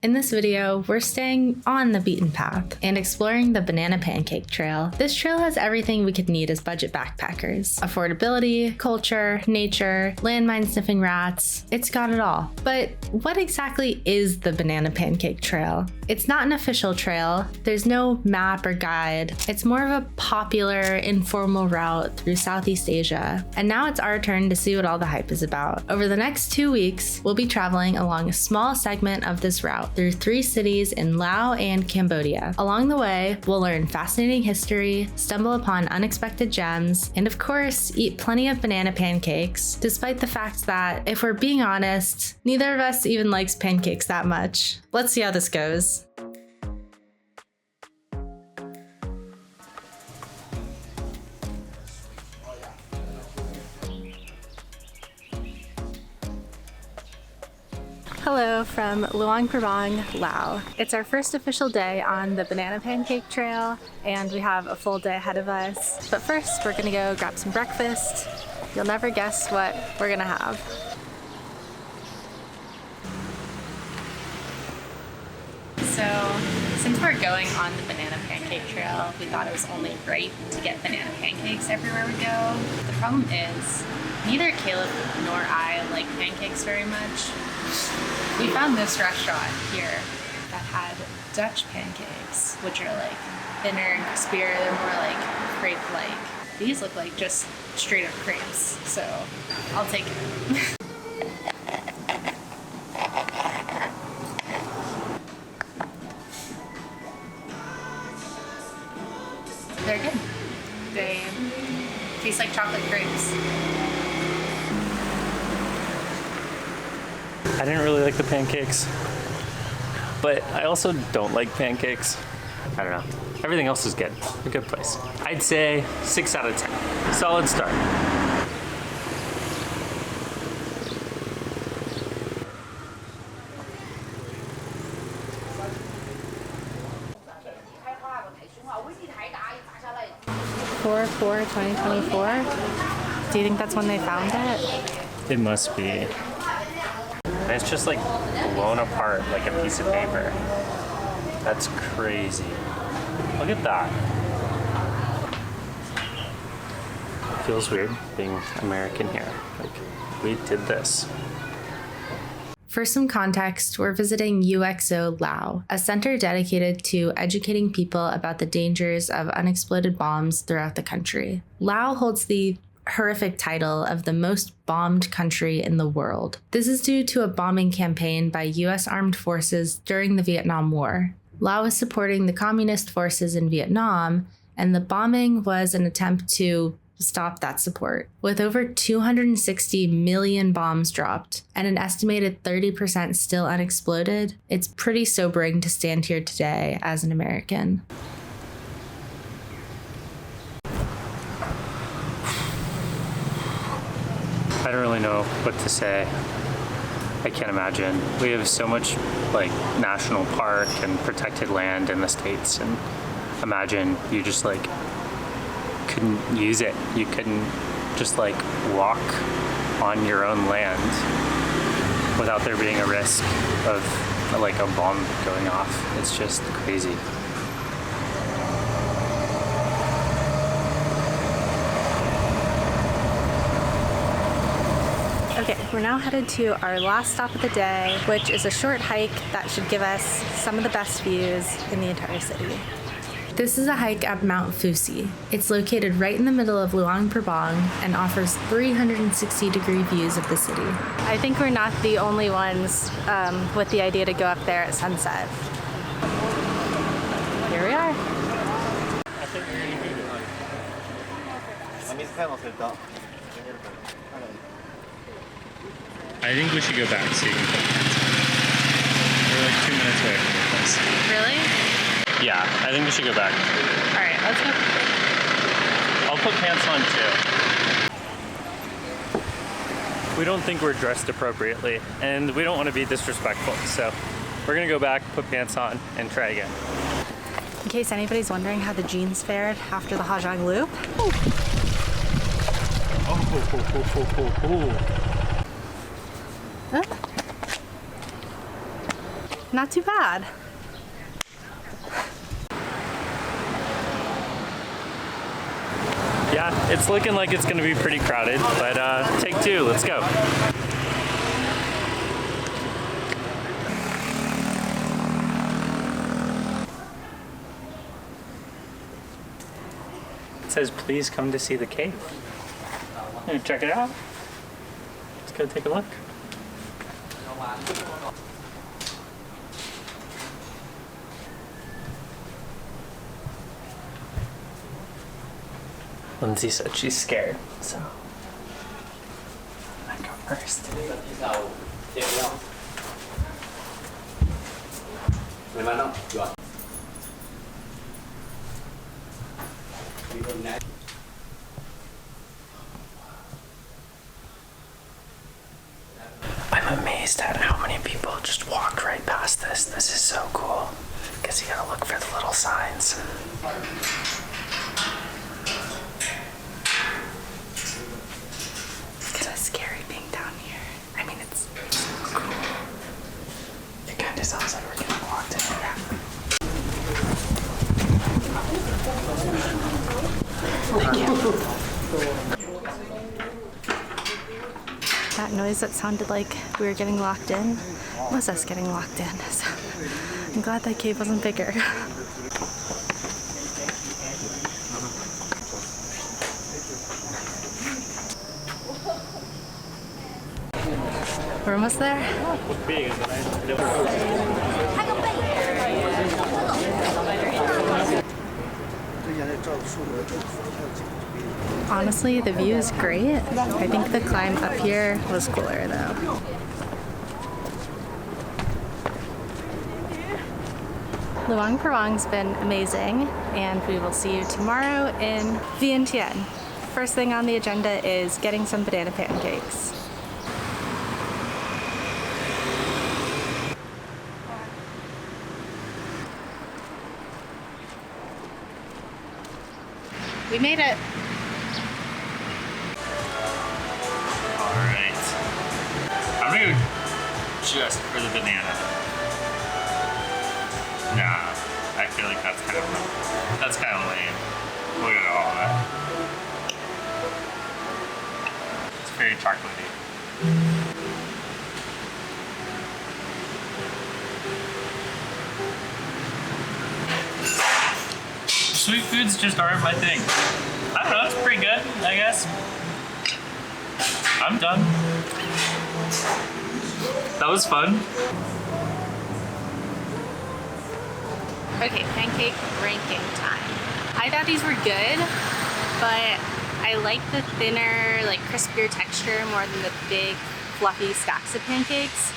In this video, we're staying on the beaten path and exploring the Banana Pancake Trail. This trail has everything we could need as budget backpackers. Affordability, culture, nature, landmine sniffing rats, it's got it all. But what exactly is the Banana Pancake Trail? It's not an official trail, there's no map or guide. It's more of a popular, informal route through Southeast Asia. And now it's our turn to see what all the hype is about. Over the next 2 weeks, we'll be traveling along a small segment of this route through 3 cities in Laos and Cambodia. Along the way, we'll learn fascinating history, stumble upon unexpected gems, and of course, eat plenty of banana pancakes, despite the fact that, if we're being honest, neither of us even likes pancakes that much. Let's see how this goes. Hello from Luang, Prabang, Laos. It's our first official day on the Banana Pancake Trail, and we have a full day ahead of us. But first, we're gonna go grab some breakfast. You'll never guess what we're gonna have. So, since we're going on the Banana Pancake Trail, we thought it was only right to get banana pancakes everywhere we go. The problem is, neither Caleb nor I like pancakes very much. We found this restaurant here that had Dutch pancakes, which are like thinner and crispier. They're more like crepe-like. These look like just straight up crepes, so I'll take it. They're good. They taste like chocolate crepes. I didn't really like the pancakes, but I also don't like pancakes. I don't know. Everything else is good. A good place. I'd say 6 out of 10. Solid start. Four 2024. Do you think that's when they found it? It must be. And it's just like blown apart like a piece of paper. That's crazy. Look at that. It feels weird being American here. Like, we did this. For some context, we're visiting UXO Laos, a center dedicated to educating people about the dangers of unexploded bombs throughout the country. Laos holds the horrific title of the most bombed country in the world. This is due to a bombing campaign by US armed forces during the Vietnam War. Laos was supporting the communist forces in Vietnam, and the bombing was an attempt to stop that support. With over 260 million bombs dropped and an estimated 30% still unexploded, it's pretty sobering to stand here today as an American. I don't really know what to say. I can't imagine. We have so much like national park and protected land in the States, and imagine you just like couldn't use it. You couldn't just like walk on your own land without there being a risk of like a bomb going off. It's just crazy. Okay, we're now headed to our last stop of the day, which is a short hike that should give us some of the best views in the entire city. This is a hike up Mount Phousi. It's located right in the middle of Luang Prabang and offers 360-degree views of the city. I think we're not the only ones with the idea to go up there at sunset. Here we are. I think we should go back so you can put pants on. We're like 2 minutes away from the place. Really? Yeah, I think we should go back. All right, let's go. I'll put pants on too. We don't think we're dressed appropriately, and we don't want to be disrespectful, so we're gonna go back, put pants on, and try again. In case anybody's wondering how the jeans fared after the Hajang Loop. not too bad. Yeah, it's looking like it's gonna be pretty crowded, but take two, let's go. It says, please come to see the cave. Check it out. Let's go take a look. Lindsay said she's scared, so I go first. I'm amazed at how many people just walk right past this. This is so cool. Guess you gotta look for the little signs. It's kind of scary being down here. I mean, it's cool. It kind of sounds like we're getting locked in. Thank you. That noise that sounded like we were getting locked in was us getting locked in. So I'm glad that cave wasn't bigger. We're almost there. Honestly, the view is great. I think the climb up here was cooler though. Luang Prabang's been amazing, and we will see you tomorrow in Vientiane. First thing on the agenda is getting some banana pancakes. We made it. Alright. I'm gonna go just for the banana. Nah, I feel like that's kind of lame. Look at all that. It's very chocolatey. Sweet foods just aren't my thing. I don't know, it's pretty good, I guess. I'm done. That was fun. Okay, pancake ranking time. I thought these were good, but I like the thinner, like crispier texture more than the big, fluffy stacks of pancakes.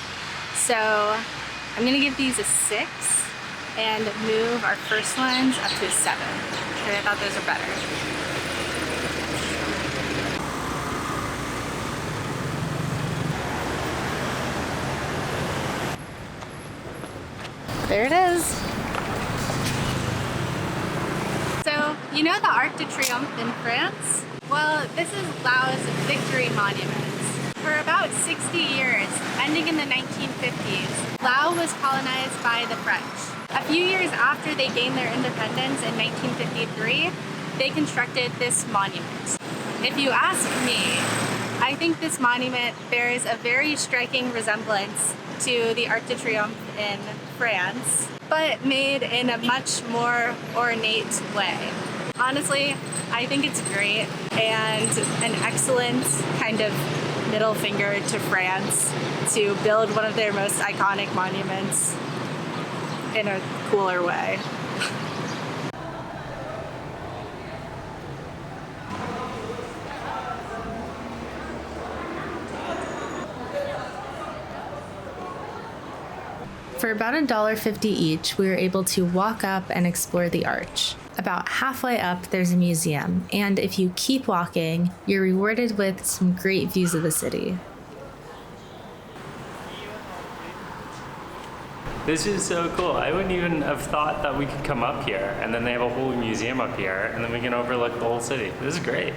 So I'm gonna give these a 6 and move our first ones up to a 7. Because I thought those are better. There it is. So, you know the Arc de Triomphe in France? Well, this is Laos Victory Monument. For about 60 years, ending in the 1950s, Laos was colonized by the French. A few years after they gained their independence in 1953, they constructed this monument. If you ask me, I think this monument bears a very striking resemblance to the Arc de Triomphe in France, but made in a much more ornate way. Honestly, I think it's great and an excellent kind of middle finger to France to build one of their most iconic monuments in a cooler way. For about $1.50 each, we were able to walk up and explore the arch. About halfway up, there's a museum, and if you keep walking, you're rewarded with some great views of the city. This is so cool. I wouldn't even have thought that we could come up here, and then they have a whole museum up here, and then we can overlook the whole city. This is great.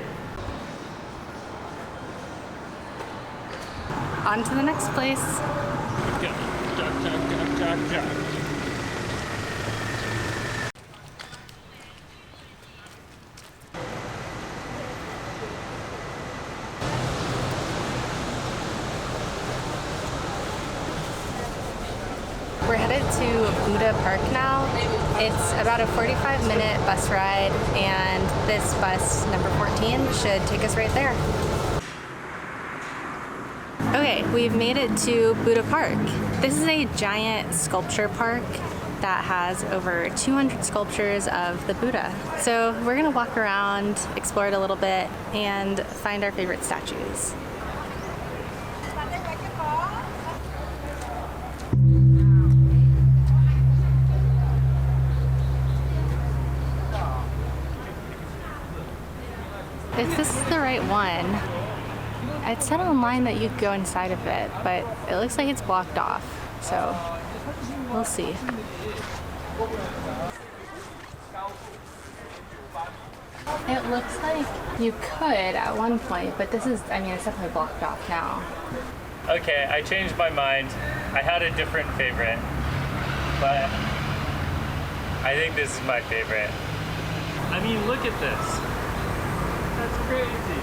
On to the next place. Go. Duck, duck, duck, duck. We're headed to Buddha Park now. It's about a 45-minute bus ride, and this bus, number 14, should take us right there. Okay, we've made it to Buddha Park. This is a giant sculpture park that has over 200 sculptures of the Buddha. So we're gonna walk around, explore it a little bit, and find our favorite statues. If this is the right one, it said online that you could go inside of it, but it looks like it's blocked off, so we'll see. It looks like you could at one point, but this is, I mean, it's definitely blocked off now. Okay, I changed my mind. I had a different favorite, but I think this is my favorite. I mean, look at this. That's crazy.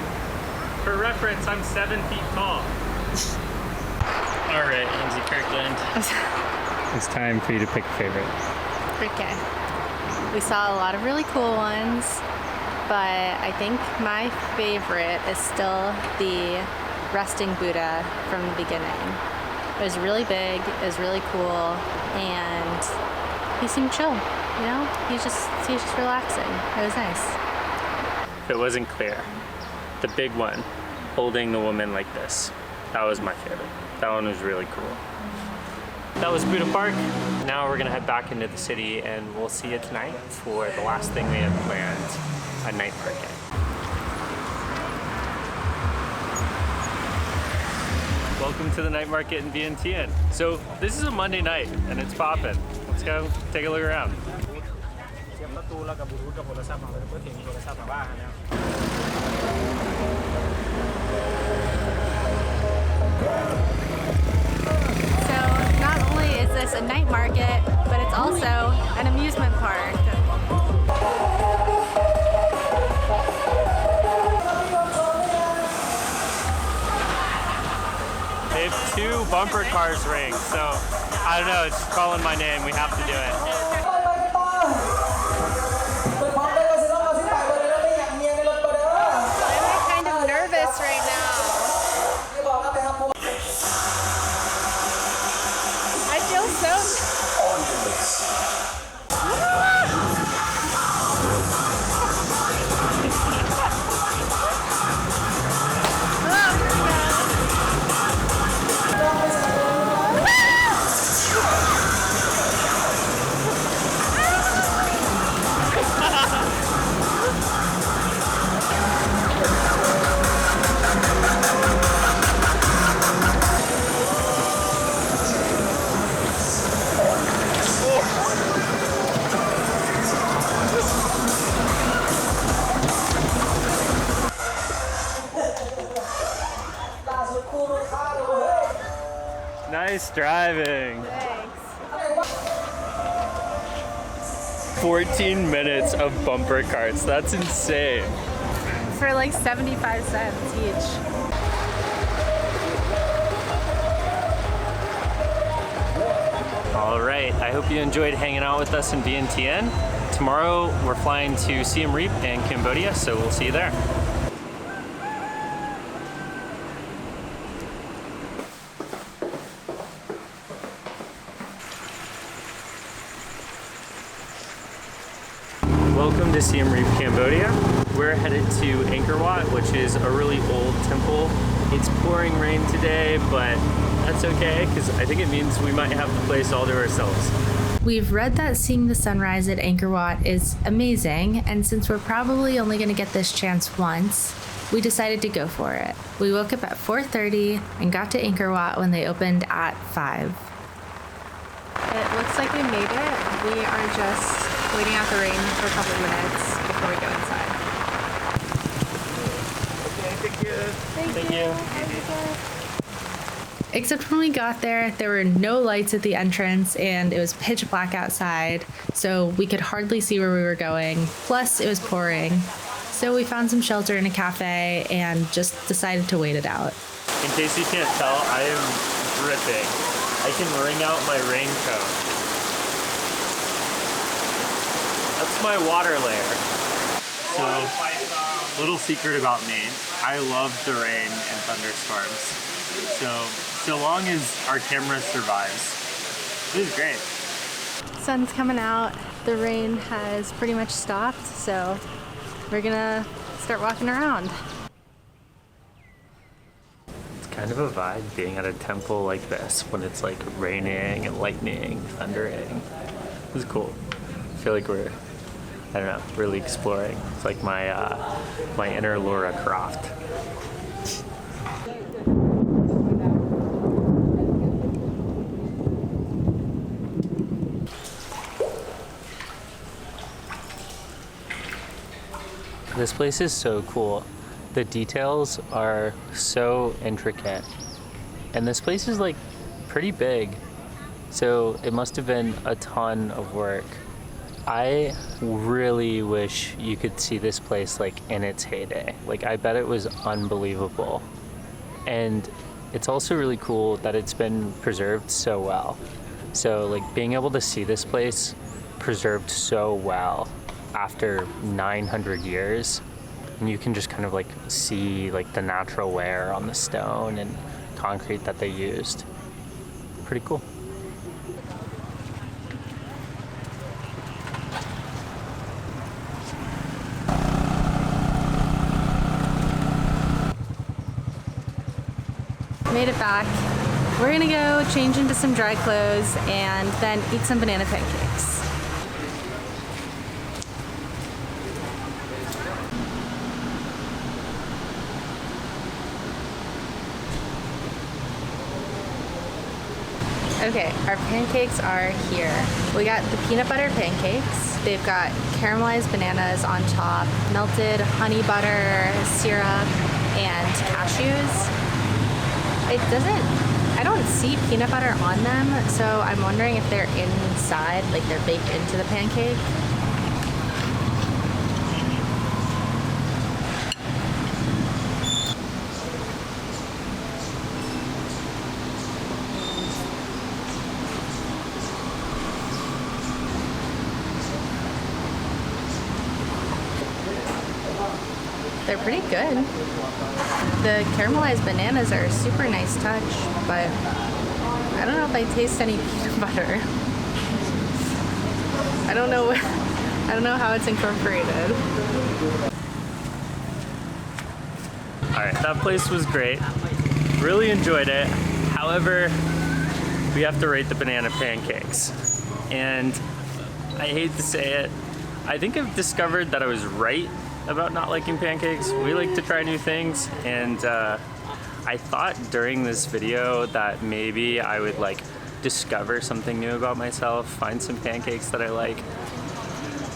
For reference, I'm 7 feet tall. All right, Lindsey Kirkland. It's time for you to pick a favorite. Okay. We saw a lot of really cool ones, but I think my favorite is still the resting Buddha from the beginning. It was really big, it was really cool, and he seemed chill, you know? He was just relaxing. It was nice. If it wasn't clear, the big one holding the woman like this, that was my favorite. That one was really cool. That was Buddha Park. Now we're gonna head back into the city and we'll see you tonight for the last thing we have planned, a night market. Welcome to the night market in Vientiane. So this is a Monday night and it's popping. Let's go take a look around. So not only is this a night market, but it's also an amusement park. They have 2 bumper cars ring, so I don't know, it's calling my name. We have to do it. I'm kind of nervous right now. I feel so... Nice driving. Thanks. 14 minutes of bumper carts. That's insane. For like 75 cents each. All right, I hope you enjoyed hanging out with us in Vientiane. Tomorrow we're flying to Siem Reap in Cambodia, so we'll see you there. Welcome to Siem Reap, Cambodia. We're headed to Angkor Wat, which is a really old temple. It's pouring rain today, but that's okay, because I think it means we might have the place all to ourselves. We've read that seeing the sunrise at Angkor Wat is amazing, and since we're probably only going to get this chance once, we decided to go for it. We woke up at 4:30 and got to Angkor Wat when they opened at 5. It looks like we made it. We are just waiting out the rain for a couple of minutes before we go inside. Okay, thank you. Thank you. Except when we got there, there were no lights at the entrance and it was pitch black outside, so we could hardly see where we were going. Plus, it was pouring. So we found some shelter in a cafe and just decided to wait it out. In case you can't tell, I am dripping. I can wring out my raincoat. That's my water layer. So, little secret about me, I love the rain and thunderstorms. So long as our camera survives, this is great. Sun's coming out. The rain has pretty much stopped, so we're gonna start walking around. It's kind of a vibe being at a temple like this when it's like raining and lightning, thundering. It's cool. I feel like we're, I don't know, really exploring. It's like my inner Laura Croft. This place is so cool. The details are so intricate. And this place is like pretty big. So it must have been a ton of work. I really wish you could see this place like in its heyday. Like I bet it was unbelievable. And it's also really cool that it's been preserved so well. So like being able to see this place preserved so well after 900 years, and you can just kind of like see like the natural wear on the stone and concrete that they used. Pretty cool. Made it back. We're gonna go change into some dry clothes and then eat some banana pancakes. Okay, our pancakes are here. We got the peanut butter pancakes. They've got caramelized bananas on top, melted honey butter, syrup, and cashews. I don't see peanut butter on them, so I'm wondering if they're inside, like they're baked into the pancake. They're pretty good. The caramelized bananas are a super nice touch, but I don't know if I taste any peanut butter. I don't know how it's incorporated. Alright, that place was great. Really enjoyed it. However, we have to rate the banana pancakes. And I hate to say it, I think I've discovered that I was right about not liking pancakes. We like to try new things, and I thought during this video that maybe I would like discover something new about myself, find some pancakes that I like.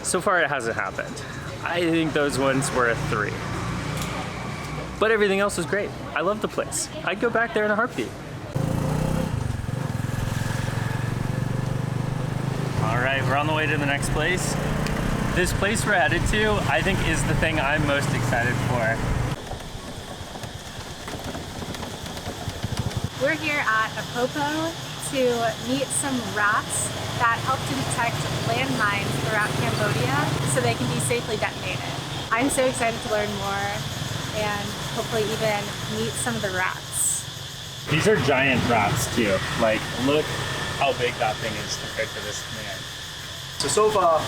So far it hasn't happened. I think those ones were a 3. But everything else was great. I love the place. I'd go back there in a heartbeat. All right, we're on the way to the next place. This place we're headed to, I think, is the thing I'm most excited for. We're here at APOPO to meet some rats that help to detect landmines throughout Cambodia so they can be safely detonated. I'm so excited to learn more and hopefully even meet some of the rats. These are giant rats too. Like, look how big that thing is compared to this man. So far,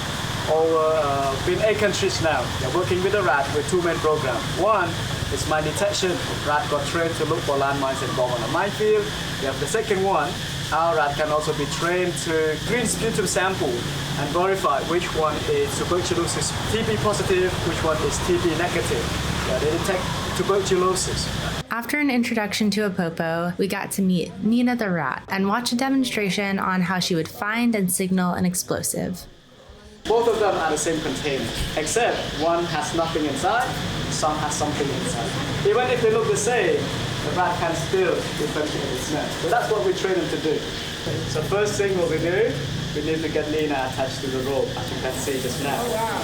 been 8 countries now. They're working with the rat with 2 main programs. One is mine detection. Rat got trained to look for landmines and bomb on a minefield. We have the second one. Our rat can also be trained to green sputum sample and verify which one is tuberculosis TB positive, which one is TB negative. Yeah, they detect tuberculosis. After an introduction to APOPO, we got to meet Nina the rat and watch a demonstration on how she would find and signal an explosive. Both of them are the same container, except one has nothing inside, some has something inside. Even if they look the same, the rat can still differentiate its nest. So that's what we train them to do. So first thing what we do, we need to get Nina attached to the rope, as you can see just now. Oh, wow.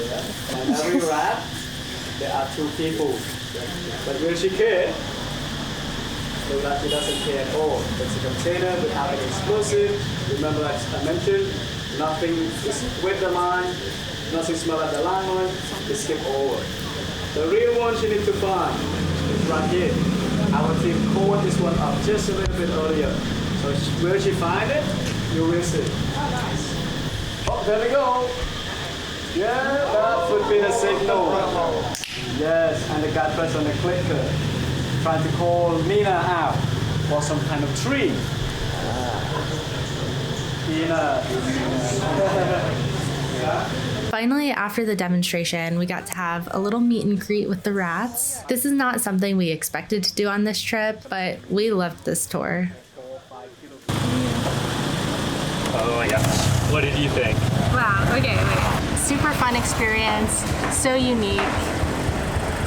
Yeah. And every rat, there are 2 people. But when she cares, the rat doesn't care at all. It's a container without any explosive. Remember, as I mentioned, nothing is with the line, nothing smells like the landmine, they skip over. The real one she needs to find is right here. Our team called this one up just a little bit earlier. So where she find it, you will see. Oh, there we go. Yeah, that would be the signal. Yes, and the guy press on the clicker, trying to call Nina out for some kind of tree. Nina. Finally, after the demonstration, we got to have a little meet and greet with the rats. This is not something we expected to do on this trip, but we loved this tour. Oh my gosh. What did you think? Wow, okay, wait. Super fun experience, so unique.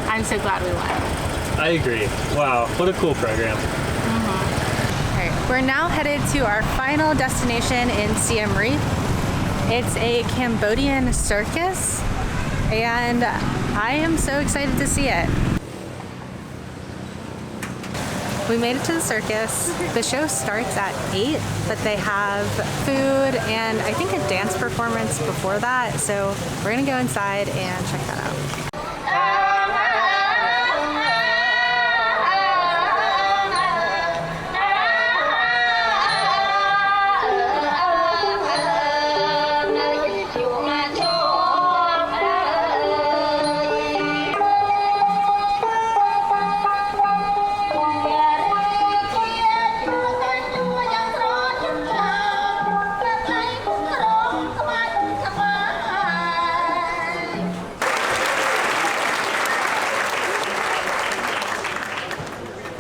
I'm so glad we went. I agree. Wow, what a cool program. All right, we're now headed to our final destination in Siem Reap. It's a Cambodian circus, and I am so excited to see it. We made it to the circus. The show starts at 8, but they have food and I think a dance performance before that. So we're gonna go inside and check that out.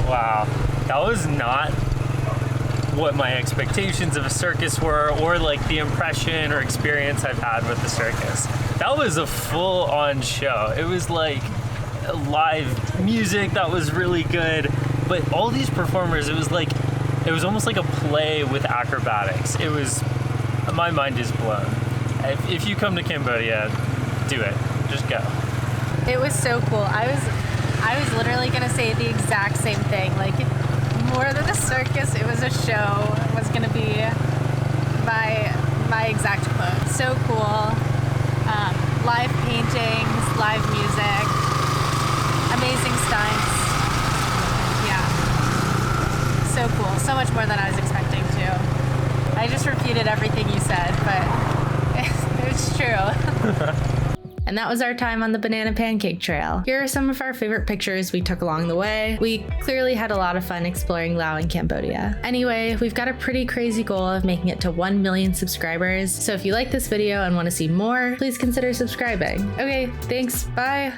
Wow, that was not what my expectations of a circus were, or like the impression or experience I've had with the circus. That was a full-on show. It was like live music that was really good, but all these performers, it was almost like a play with acrobatics. It was, my mind is blown. If you come to Cambodia, do it. Just go. It was so cool. I was literally gonna say the exact same thing. Like, more than a circus, it was a show. Was gonna be my exact quote. So cool. Live paintings, live music, amazing stunts. Yeah, so cool. So much more than I was expecting to. I just repeated everything you said, but it's true. And that was our time on the Banana Pancake Trail. Here are some of our favorite pictures we took along the way. We clearly had a lot of fun exploring Laos and Cambodia. Anyway, we've got a pretty crazy goal of making it to 1 million subscribers. So if you like this video and want to see more, please consider subscribing. Okay, thanks, bye.